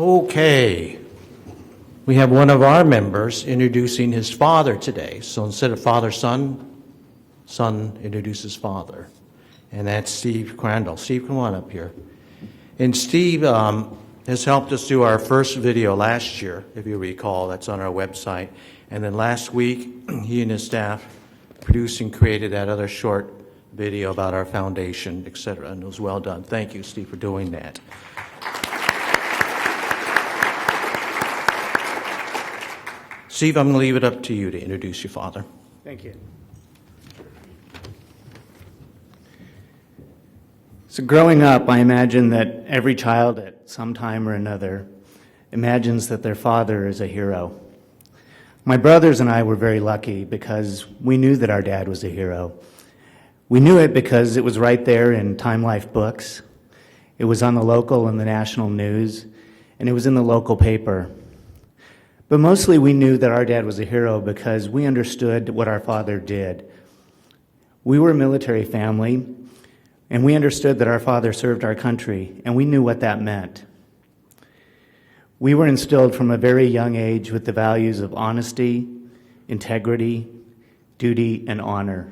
Okay. We have one of our members introducing his father today. So instead of father-son, son introduces father. And that's Steve Crandall. Steve, come on up here. And Steve has helped us do our first video last year, if you recall. That's on our website. And then last week, he and his staff produced and created that other short video about our foundation, et cetera, and it was well done. Thank you, Steve, for doing that. Steve, I'm going to leave it up to you to introduce your father. Thank you. So growing up, I imagine that every child at some time or another imagines that their father is a hero. My brothers and I were very lucky because we knew that our dad was a hero. We knew it because it was right there in Time Life books. It was on the local and the national news, and it was in the local paper. But mostly we knew that our dad was a hero because we understood what our father did. We were a military family, and we understood that our father served our country, and we knew what that meant. We were instilled from a very young age with the values of honesty, integrity, duty, and honor.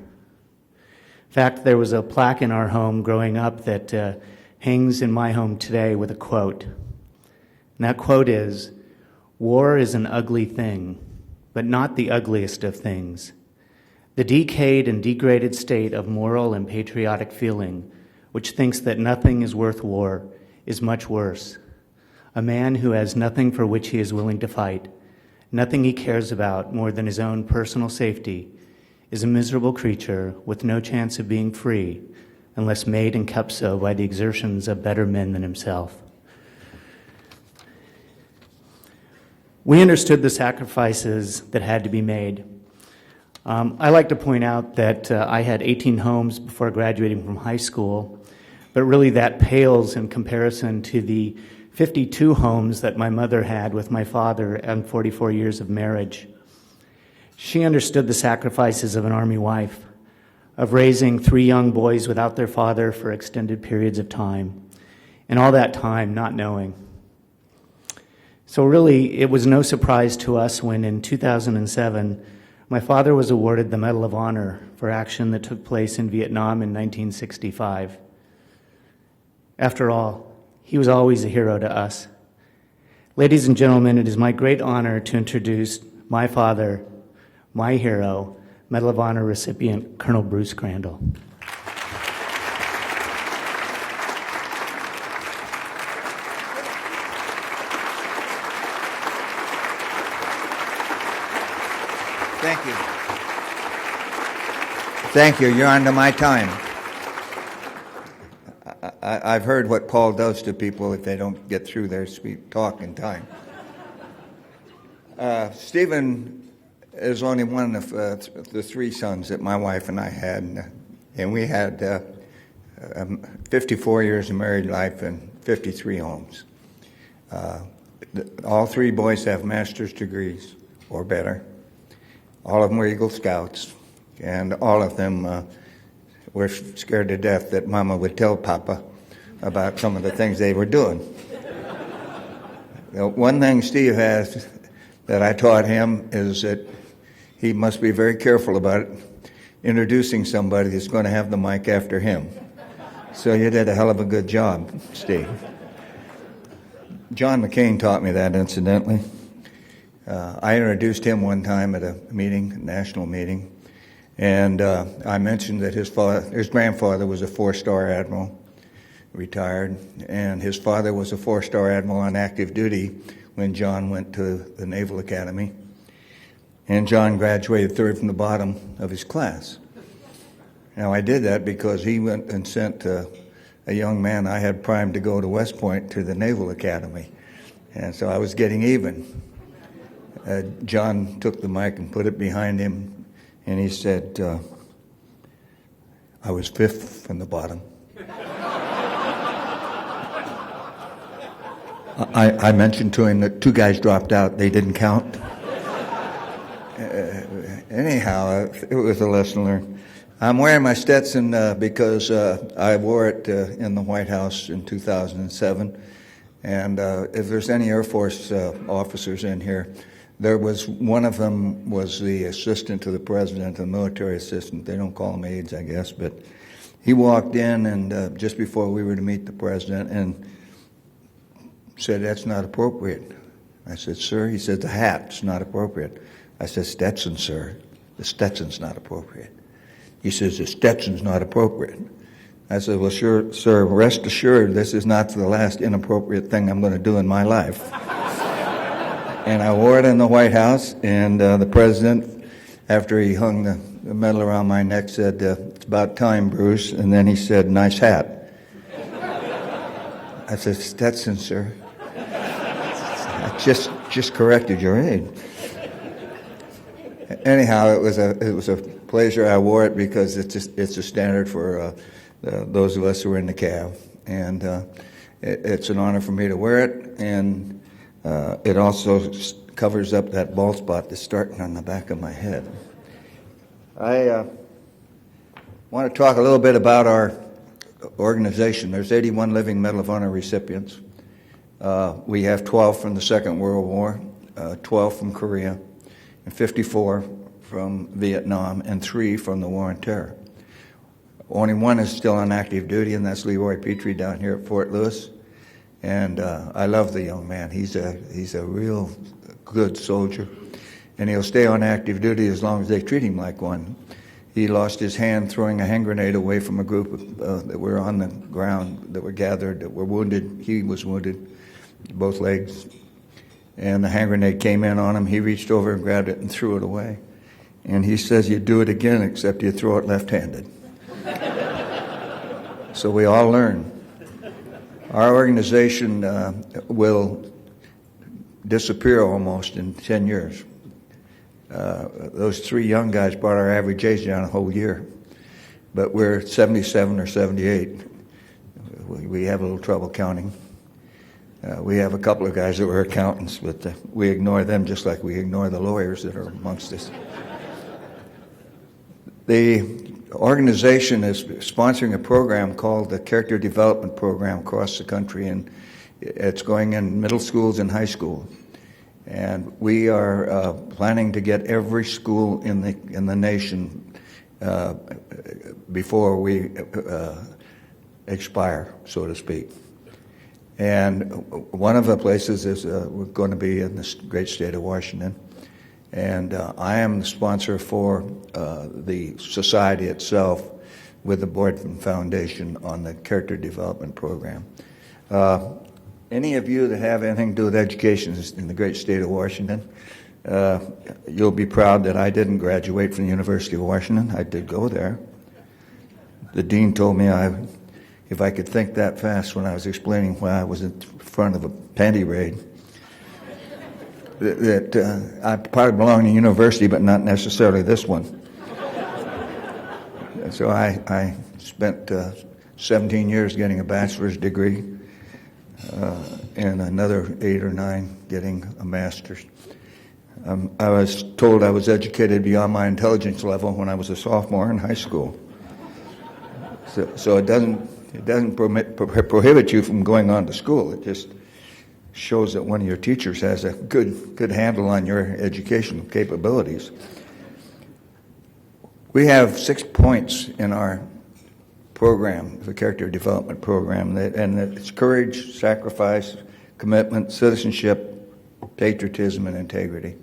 In fact, there was a plaque in our home growing up that hangs in my home today with a quote. And that quote is, "War is an ugly thing, but not the ugliest of things. The decayed and degraded state of moral and patriotic feeling, which thinks that nothing is worth war, is much worse. A man who has nothing for which he is willing to fight, nothing he cares about more than his own personal safety, is a miserable creature with no chance of being free unless made and kept so by the exertions of better men than himself." We understood the sacrifices that had to be made. I like to point out that I had 18 homes before graduating from high school, but really that pales in comparison to the 52 homes that my mother had with my father and 44 years of marriage. She understood the sacrifices of an Army wife, of raising 3 young boys without their father for extended periods of time, and all that time not knowing. So really, it was no surprise to us when in 2007, my father was awarded the Medal of Honor for action that took place in Vietnam in 1965. After all, he was always a hero to us. Ladies and gentlemen, it is my great honor to introduce my father, my hero, Medal of Honor recipient, Colonel Bruce Crandall. Thank you. Thank you. You're on to my time. I've heard what Paul does to people if they don't get through their talk in time. Stephen is only one of the 3 sons that my wife and I had, and we had 54 years of married life and 53 homes. All 3 boys have master's degrees or better. All of them were Eagle Scouts, and all of them were scared to death that Mama would tell Papa about some of the things they were doing. One thing Steve has that I taught him is that he must be very careful about introducing somebody that's going to have the mic after him. So you did a hell of a good job, Steve. John McCain taught me that, incidentally. I introduced him one time at a meeting, a national meeting, and I mentioned that his grandfather was a 4-star admiral, retired, and his father was a 4-star admiral on active duty when John went to the Naval Academy. And John graduated 3rd from the bottom of his class. Now, I did that because he went and sent a young man I had primed to go to West Point to the Naval Academy. And so I was getting even. John took the mic and put it behind him, and he said, I was 5th from the bottom. I mentioned to him that 2 guys dropped out. They didn't count. Anyhow, it was a lesson learned. I'm wearing my Stetson because I wore it in the White House in 2007. And if there's any Air Force officers in here, one of them was the assistant to the president, the military assistant. They don't call them aides, I guess, but he walked in and just before we were to meet the president and said, "That's not appropriate." I said, "Sir?" He said, "The hat's not appropriate." I said, "Stetson, sir. The Stetson's not appropriate." He says, "The Stetson's not appropriate." I said, "Well, sure, sir, rest assured this is not the last inappropriate thing I'm going to do in my life." And I wore it in the White House, and the president, after he hung the medal around my neck, said, "It's about time, Bruce." And then he said, "Nice hat." I said, "Stetson, sir. I just corrected your aide." Anyhow, it was a pleasure. I wore it because it's a standard for those of us who are in the CAV, and it's an honor for me to wear it, and it also covers up that bald spot that's starting on the back of my head. I want to talk a little bit about our organization. There's 81 living Medal of Honor recipients. We have 12 from the Second World War, 12 from Korea, and 54 from Vietnam, and 3 from the War on Terror. Only one is still on active duty, and that's Leroy Petrie down here at Fort Lewis. And I love the young man. He's a real good soldier, and he'll stay on active duty as long as they treat him like one. He lost his hand throwing a hand grenade away from a group that were on the ground, that were gathered, that were wounded. He was wounded, both legs, and the hand grenade came in on him. He reached over and grabbed it and threw it away. And he says you do it again, except you throw it left-handed. So we all learn. Our organization will disappear almost in 10 years. Those 3 young guys brought our average age down a whole year. But we're 77 or 78. We have a little trouble counting. We have a couple of guys that were accountants, but we ignore them just like we ignore the lawyers that are amongst us. The organization is sponsoring a program called the Character Development Program across the country, and it's going in middle schools and high schools. And we are planning to get every school in the nation before we expire, so to speak. And one of the places is we're going to be in this great state of Washington. And I am the sponsor for the society itself with the Board and Foundation on the Character Development Program. Any of you that have anything to do with education in the great state of Washington, you'll be proud that I didn't graduate from the University of Washington. I did go there. The dean told me if I could think that fast when I was explaining why I was in front of a panty raid, that I probably belong to university, but not necessarily this one. So I spent 17 years getting a bachelor's degree and another 8 or 9 getting a master's. I was told I was educated beyond my intelligence level when I was a sophomore in high school. So it doesn't prohibit you from going on to school. It just shows that one of your teachers has a good handle on your educational capabilities. We have 6 points in our program, the Character Development Program, and it's courage, sacrifice, commitment, citizenship, patriotism, and integrity.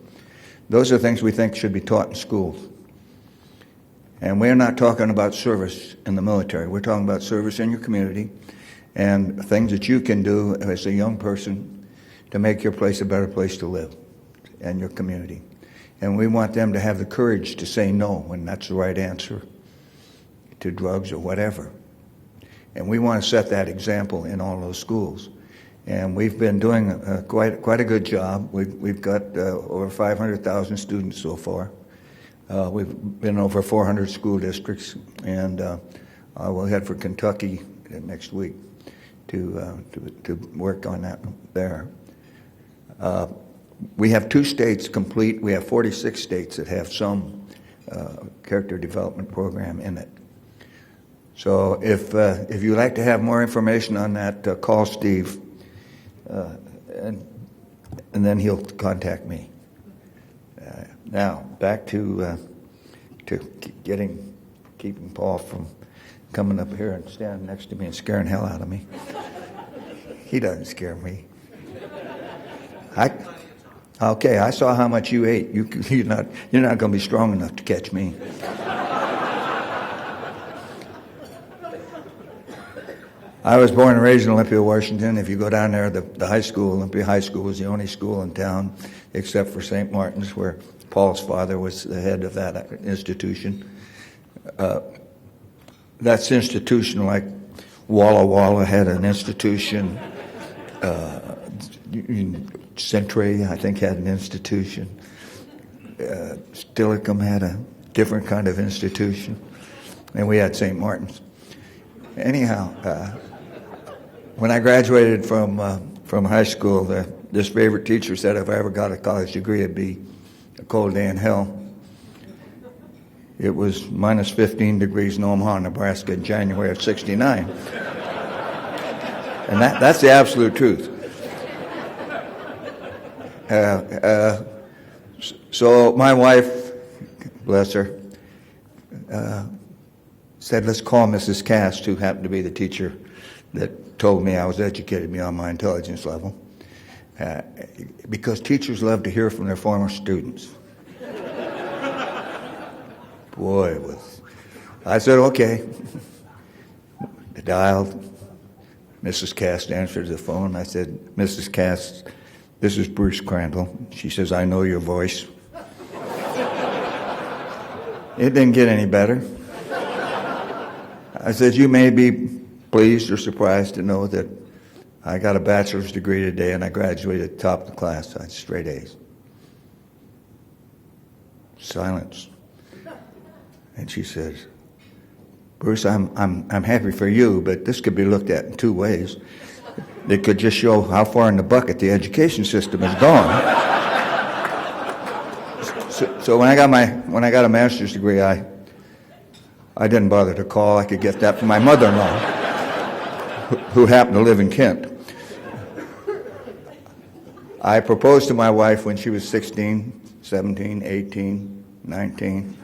Those are things we think should be taught in schools. And we're not talking about service in the military. We're talking about service in your community and things that you can do as a young person to make your place a better place to live and your community. And we want them to have the courage to say no when that's the right answer to drugs or whatever. And we want to set that example in all those schools. And we've been doing quite a good job. We've got over 500,000 students so far. We've been over 400 school districts, and we'll head for Kentucky next week to work on that there. We have 2 states complete. We have 46 states that have some character development program in it. So if you'd like to have more information on that, call Steve. and then he'll contact me. Now, back to keeping Paul from coming up here and standing next to me and scaring hell out of me. He doesn't scare me. Okay, I saw how much you ate. You're not going to be strong enough to catch me. I was born and raised in Olympia, Washington. If you go down there, the high school, Olympia High School, was the only school in town, except for St. Martin's, where Paul's father was the head of that institution. That's institution like Walla Walla had an institution. Century, I think, had an institution. Stillicum had a different kind of institution. And we had St. Martin's. Anyhow, when I graduated from high school, this favorite teacher said if I ever got a college degree, it'd be a cold day in hell. It was minus 15 degrees in Omaha, Nebraska in January of '69. And that's the absolute truth. So my wife, bless her, said, let's call Mrs. Cast, who happened to be the teacher that told me I was educated beyond my intelligence level, because teachers love to hear from their former students. Boy, I said, okay. I dialed. Mrs. Cast answered the phone. I said, Mrs. Cast, this is Bruce Crandall. She says, I know your voice. It didn't get any better. I said, you may be pleased or surprised to know that I got a bachelor's degree today and I graduated at the top of the class. I had straight A's. Silence. And she says, Bruce, I'm happy for you, but this could be looked at in two ways. It could just show how far in the bucket the education system has gone. So when I got a master's degree, I didn't bother to call. I could get that from my mother-in-law, who happened to live in Kent. I proposed to my wife when she was 16, 17, 18, 19.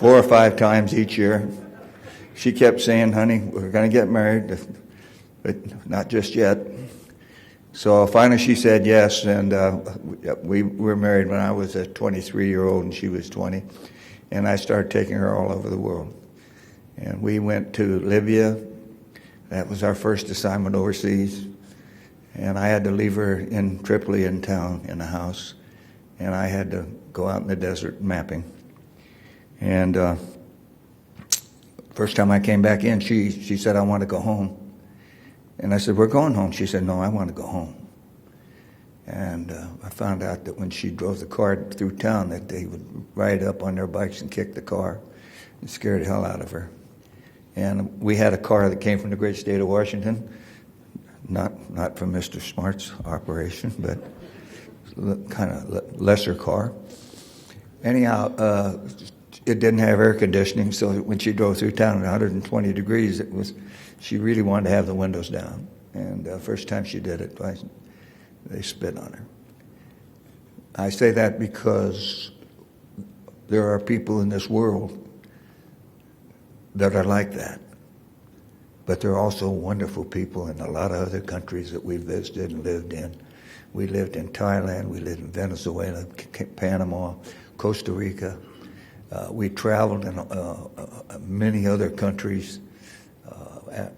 4 or 5 times each year. She kept saying, honey, we're going to get married, but not just yet. So finally she said yes, and we were married when I was a 23-year-old and she was 20. And I started taking her all over the world. And we went to Libya. That was our first assignment overseas. And I had to leave her in Tripoli in town in a house. And I had to go out in the desert mapping. And first time I came back in, she said, I want to go home. And I said, we're going home. She said, no, I want to go home. And I found out that when she drove the car through town, that they would ride up on their bikes and kick the car. It scared the hell out of her. And we had a car that came from the great state of Washington, not from Mr. Smart's operation, but kind of lesser car. Anyhow, it didn't have air conditioning, so when she drove through town at 120 degrees, she really wanted to have the windows down. And the first time she did it, they spit on her. I say that because there are people in this world that are like that. But there are also wonderful people in a lot of other countries that we visited and lived in. We lived in Thailand, we lived in Venezuela, Panama, Costa Rica. We traveled in many other countries.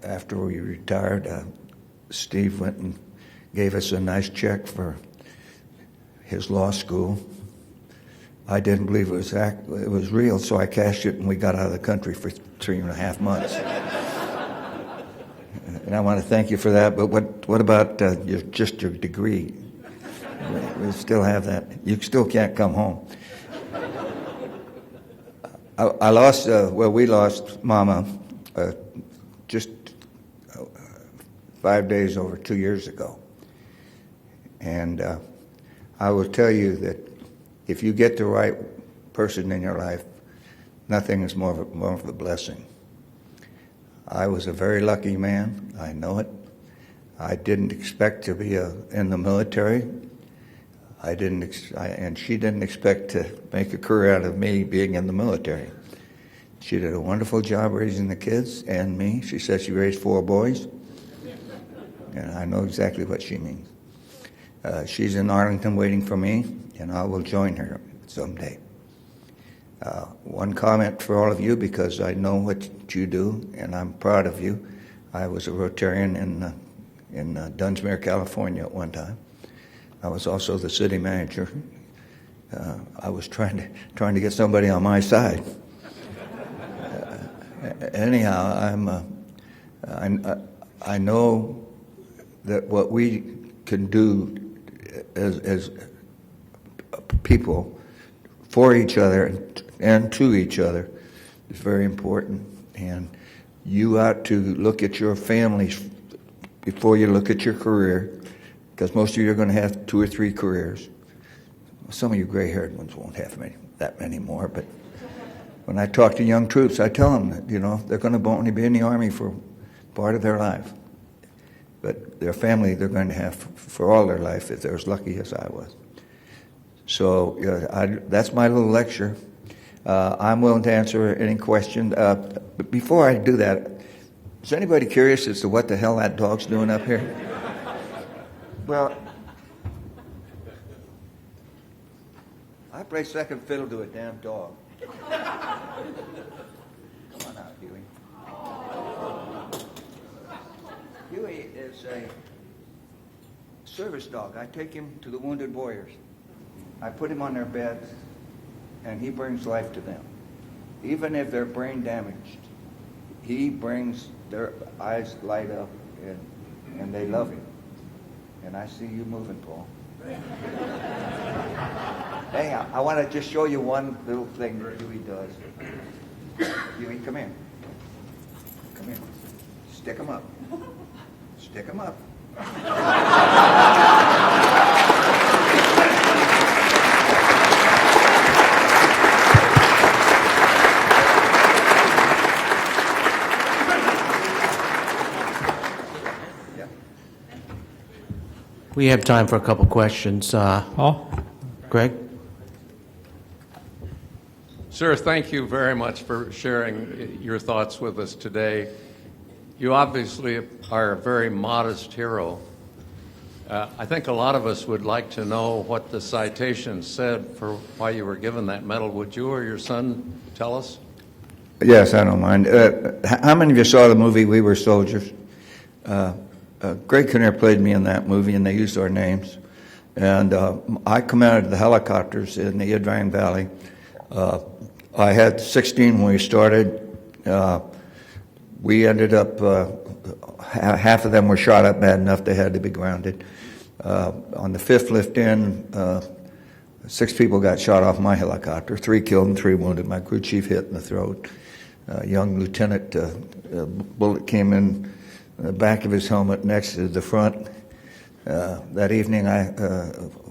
After we retired, Steve went and gave us a nice check for his law school. I didn't believe it was real, so I cashed it and we got out of the country for 3.5 months. And I want to thank you for that, but what about just your degree? We still have that. You still can't come home. We lost Mama just 5 days over 2 years ago. And I will tell you that if you get the right person in your life, nothing is more of a blessing. I was a very lucky man. I know it. I didn't expect to be in the military. And she didn't expect to make a career out of me being in the military. She did a wonderful job raising the kids and me. She said she raised 4 boys, and I know exactly what she means. She's in Arlington waiting for me, and I will join her someday. One comment for all of you, because I know what you do, and I'm proud of you. I was a Rotarian in Dunsmuir, California at one time. I was also the city manager. I was trying to get somebody on my side. Anyhow, I know that what we can do as people for each other and to each other is very important. And you ought to look at your families before you look at your career, because most of you are going to have 2 or 3 careers. Some of you gray-haired ones won't have that many more, but when I talk to young troops, I tell them that, they're going to only be in the Army for part of their life. But their family they're going to have for all their life if they're as lucky as I was. So that's my little lecture. I'm willing to answer any question. But before I do that, is anybody curious as to what the hell that dog's doing up here? Well, I play second fiddle to a damn dog. Come on out, Huey. Huey is a service dog. I take him to the wounded warriors. I put him on their beds, and he brings life to them. Even if they're brain damaged, he brings their eyes light up, and they love him. And I see you moving, Paul. Hey, I want to just show you one little thing that Huey does. Huey, come here. Come here. Stick him up. Stick him up. We have time for a couple questions. Paul? Greg? Sir, thank you very much for sharing your thoughts with us today. You obviously are a very modest hero. I think a lot of us would like to know what the citation said for why you were given that medal. Would you or your son tell us? Yes, I don't mind. How many of you saw the movie We Were Soldiers? Greg Kinnear played me in that movie, and they used our names. And I commanded the helicopters in the Idrang Valley. I had 16 when we started. We ended up, half of them were shot up bad enough they had to be grounded. On the 5th lift in, 6 people got shot off my helicopter, 3 killed and 3 wounded. My crew chief hit in the throat. A young lieutenant, a bullet came in the back of his helmet next to the front. That evening,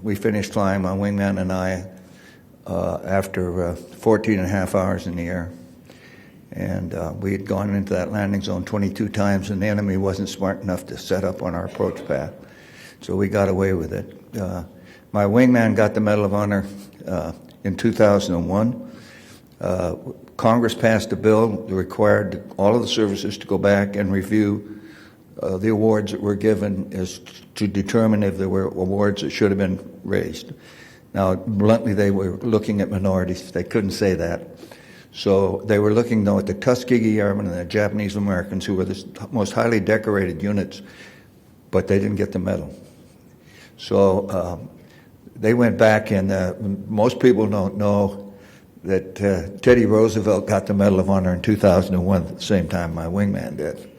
we finished flying, my wingman and I, after 14 and a half hours in the air. And we had gone into that landing zone 22 times, and the enemy wasn't smart enough to set up on our approach path. So we got away with it. My wingman got the Medal of Honor in 2001. Congress passed a bill that required all of the services to go back and review the awards that were given as to determine if there were awards that should have been raised. Now, bluntly, they were looking at minorities. They couldn't say that. So they were looking, though, at the Tuskegee Airmen and the Japanese Americans, who were the most highly decorated units, but they didn't get the medal. So they went back, and most people don't know that Teddy Roosevelt got the Medal of Honor in 2001 at the same time my wingman did.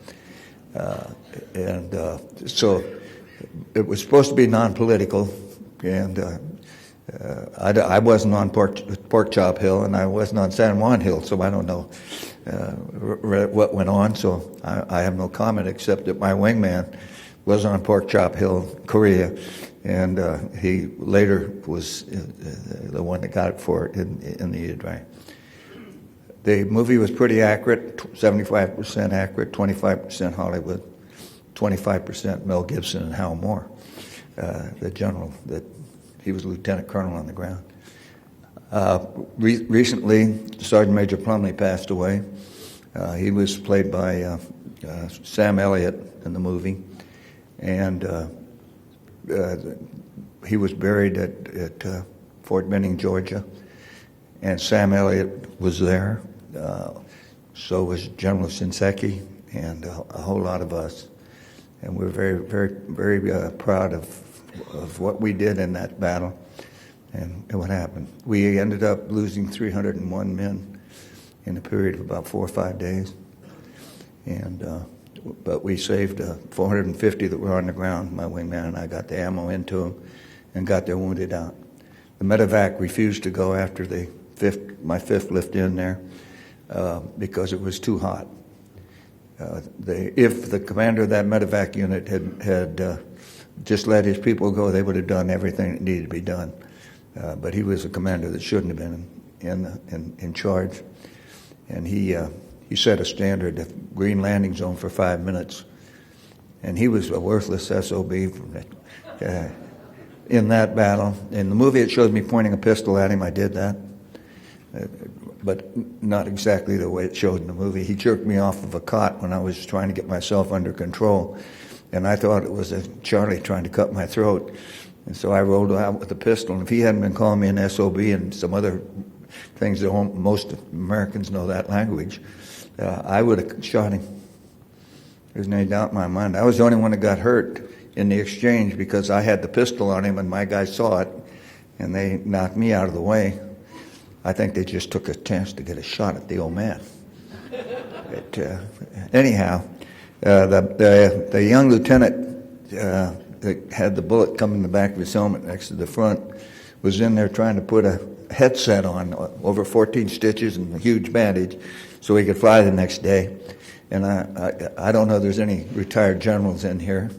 So it was supposed to be non-political, and I wasn't on Pork Chop Hill, and I wasn't on San Juan Hill, so I don't know what went on. So I have no comment except that my wingman was on Pork Chop Hill, Korea, and he later was the one that got it for it in the Idrang. The movie was pretty accurate, 75% accurate, 25% Hollywood, 25% Mel Gibson and Hal Moore, the general that he was lieutenant colonel on the ground. Recently, Sergeant Major Plumley passed away. He was played by Sam Elliott in the movie, and he was buried at Fort Benning, Georgia, and Sam Elliott was there. So was General Shinseki and a whole lot of us, and we're very, very, very proud of what we did in that battle and what happened. We ended up losing 301 men in a period of about 4 or 5 days, and but we saved 450 that were on the ground. My wingman and I got the ammo into them and got their wounded out. The medevac refused to go after my fifth lift in there because it was too hot. If the commander of that medevac unit had just let his people go, they would have done everything that needed to be done. But he was a commander that shouldn't have been in charge, and he set a standard of green landing zone for 5 minutes, and he was a worthless SOB in that battle. In the movie, it shows me pointing a pistol at him. I did that, but not exactly the way it showed in the movie. He jerked me off of a cot when I was trying to get myself under control, and I thought it was a Charlie trying to cut my throat. And so I rolled out with a pistol. And if he hadn't been calling me an SOB and some other things that most Americans know that language, I would have shot him. There's no doubt in my mind. I was the only one that got hurt in the exchange because I had the pistol on him and my guys saw it, and they knocked me out of the way. I think they just took a chance to get a shot at the old man. But anyhow, the young lieutenant that had the bullet come in the back of his helmet next to the front was in there trying to put a headset on over 14 stitches and a huge bandage so he could fly the next day. And I don't know if there's any retired generals in here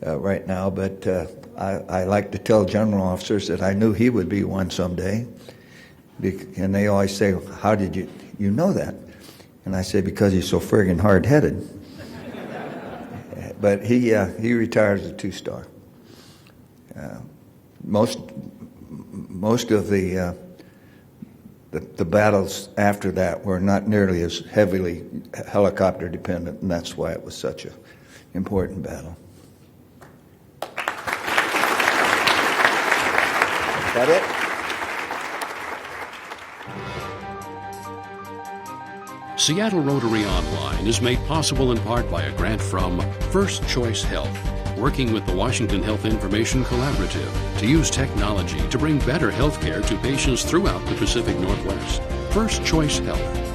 right now, but I like to tell general officers that I knew he would be one someday. And they always say, how did you know that? And I say, because he's so friggin' hard-headed. But he retired as a 2-star. Most of the battles after that were not nearly as heavily helicopter dependent, and that's why it was such an important battle. Is that it? Seattle Rotary Online is made possible in part by a grant from First Choice Health, working with the Washington Health Information Collaborative to use technology to bring better health care to patients throughout the Pacific Northwest. First Choice Health,